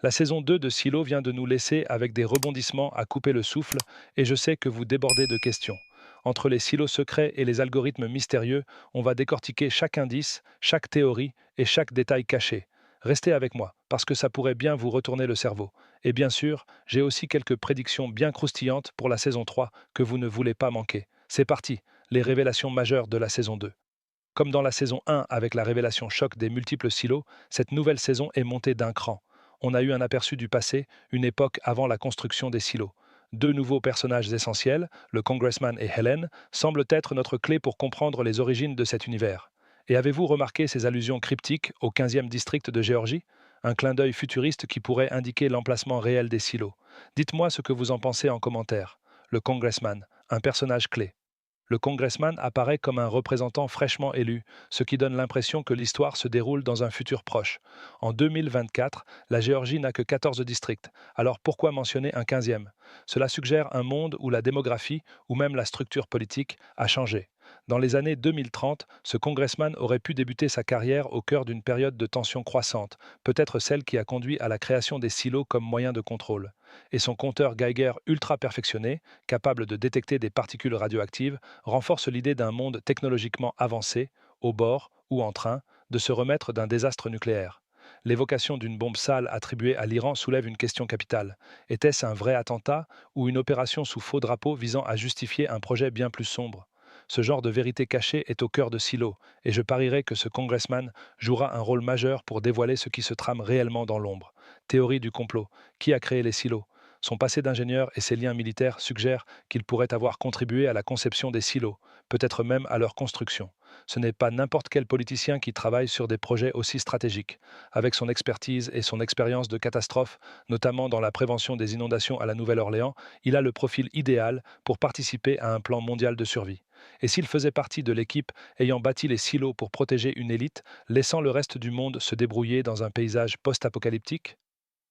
La saison 2 de Silo vient de nous laisser avec des rebondissements à couper le souffle, et je sais que vous débordez de questions. Entre les silos secrets et les algorithmes mystérieux, on va décortiquer chaque indice, chaque théorie et chaque détail caché. Restez avec moi, parce que ça pourrait bien vous retourner le cerveau. Et bien sûr, j'ai aussi quelques prédictions bien croustillantes pour la saison 3 que vous ne voulez pas manquer. C'est parti, les révélations majeures de la saison 2. Comme dans la saison 1 avec la révélation choc des multiples silos, cette nouvelle saison est montée d'un cran. On a eu un aperçu du passé, une époque avant la construction des silos. Deux nouveaux personnages essentiels, le Congressman et Helen, semblent être notre clé pour comprendre les origines de cet univers. Et avez-vous remarqué ces allusions cryptiques au 15e district de Géorgie? Un clin d'œil futuriste qui pourrait indiquer l'emplacement réel des silos. Dites-moi ce que vous en pensez en commentaire. Le Congressman, un personnage clé. Le congressman apparaît comme un représentant fraîchement élu, ce qui donne l'impression que l'histoire se déroule dans un futur proche. En 2024, la Géorgie n'a que 14 districts, alors pourquoi mentionner un 15e? Cela suggère un monde où la démographie, ou même la structure politique, a changé. Dans les années 2030, ce congressman aurait pu débuter sa carrière au cœur d'une période de tension croissante, peut-être celle qui a conduit à la création des silos comme moyen de contrôle. Et son compteur Geiger ultra perfectionné, capable de détecter des particules radioactives, renforce l'idée d'un monde technologiquement avancé, au bord ou en train de se remettre d'un désastre nucléaire. L'évocation d'une bombe sale attribuée à l'Iran soulève une question capitale. Était-ce un vrai attentat ou une opération sous faux drapeau visant à justifier un projet bien plus sombre? Ce genre de vérité cachée est au cœur de Silo, et je parierais que ce congressman jouera un rôle majeur pour dévoiler ce qui se trame réellement dans l'ombre. Théorie du complot. Qui a créé les silos? Son passé d'ingénieur et ses liens militaires suggèrent qu'il pourrait avoir contribué à la conception des silos, peut-être même à leur construction. Ce n'est pas n'importe quel politicien qui travaille sur des projets aussi stratégiques. Avec son expertise et son expérience de catastrophe, notamment dans la prévention des inondations à la Nouvelle-Orléans, il a le profil idéal pour participer à un plan mondial de survie. Et s'il faisait partie de l'équipe ayant bâti les silos pour protéger une élite, laissant le reste du monde se débrouiller dans un paysage post-apocalyptique?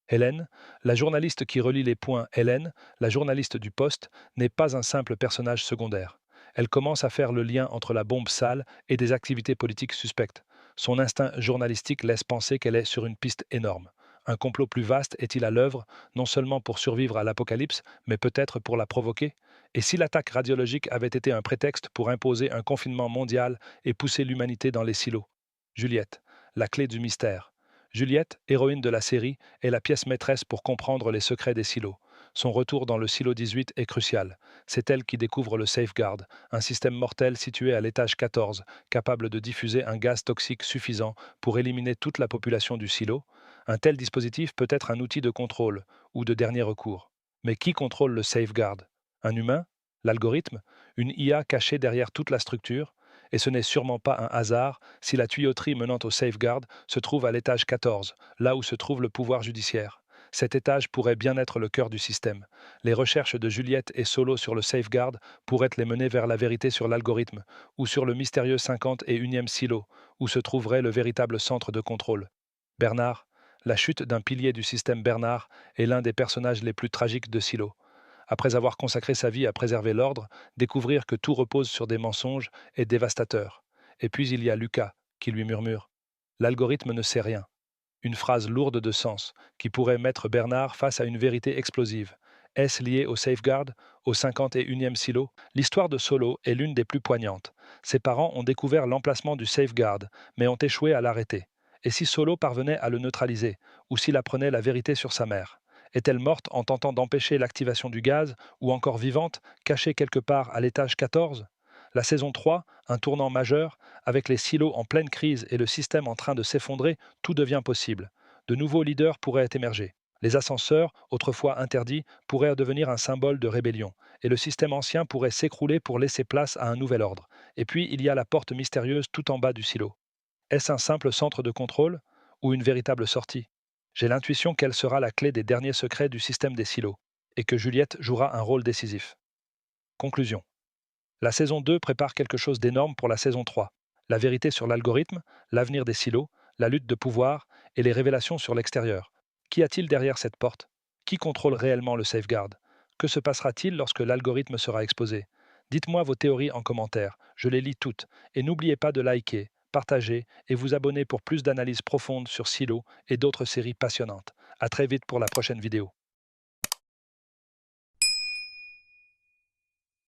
Hélène, la journaliste qui relie les points Hélène, la journaliste du Poste, n'est pas un simple personnage secondaire. Elle commence à faire le lien entre la bombe sale et des activités politiques suspectes. Son instinct journalistique laisse penser qu'elle est sur une piste énorme. Un complot plus vaste est-il à l'œuvre, non seulement pour survivre à l'apocalypse, mais peut-être pour la provoquer? Et si l'attaque radiologique avait été un prétexte pour imposer un confinement mondial et pousser l'humanité dans les silos? Juliette, la clé du mystère. Juliette, héroïne de la série, est la pièce maîtresse pour comprendre les secrets des silos. Son retour dans le silo 18 est crucial. C'est elle qui découvre le Safeguard, un système mortel situé à l'étage 14, capable de diffuser un gaz toxique suffisant pour éliminer toute la population du silo. Un tel dispositif peut être un outil de contrôle ou de dernier recours. Mais qui contrôle le Safeguard? Un humain? L'algorithme? Une IA cachée derrière toute la structure? Et ce n'est sûrement pas un hasard si la tuyauterie menant au Safeguard se trouve à l'étage 14, là où se trouve le pouvoir judiciaire. Cet étage pourrait bien être le cœur du système. Les recherches de Juliette et Solo sur le Safeguard pourraient les mener vers la vérité sur l'algorithme, ou sur le mystérieux 51e silo, où se trouverait le véritable centre de contrôle. Bernard, la chute d'un pilier du système Bernard est l'un des personnages les plus tragiques de Silo. Après avoir consacré sa vie à préserver l'ordre, découvrir que tout repose sur des mensonges est dévastateur. Et puis il y a Lucas, qui lui murmure: l'algorithme ne sait rien. Une phrase lourde de sens, qui pourrait mettre Bernard face à une vérité explosive. Est-ce lié au Safeguard, au 51e silo? L'histoire de Solo est l'une des plus poignantes. Ses parents ont découvert l'emplacement du Safeguard, mais ont échoué à l'arrêter. Et si Solo parvenait à le neutraliser, ou s'il apprenait la vérité sur sa mère? Est-elle morte en tentant d'empêcher l'activation du gaz, ou encore vivante, cachée quelque part à l'étage 14? La saison 3, un tournant majeur, avec les silos en pleine crise et le système en train de s'effondrer, tout devient possible. De nouveaux leaders pourraient émerger. Les ascenseurs, autrefois interdits, pourraient devenir un symbole de rébellion, et le système ancien pourrait s'écrouler pour laisser place à un nouvel ordre. Et puis, il y a la porte mystérieuse tout en bas du silo. Est-ce un simple centre de contrôle ou une véritable sortie? J'ai l'intuition qu'elle sera la clé des derniers secrets du système des silos, et que Juliette jouera un rôle décisif. Conclusion. La saison 2 prépare quelque chose d'énorme pour la saison 3. La vérité sur l'algorithme, l'avenir des silos, la lutte de pouvoir et les révélations sur l'extérieur. Qu'y a-t-il derrière cette porte? Qui contrôle réellement le safeguard? Que se passera-t-il lorsque l'algorithme sera exposé? Dites-moi vos théories en commentaire, je les lis toutes. Et n'oubliez pas de liker, partager et vous abonner pour plus d'analyses profondes sur Silo et d'autres séries passionnantes. À très vite pour la prochaine vidéo.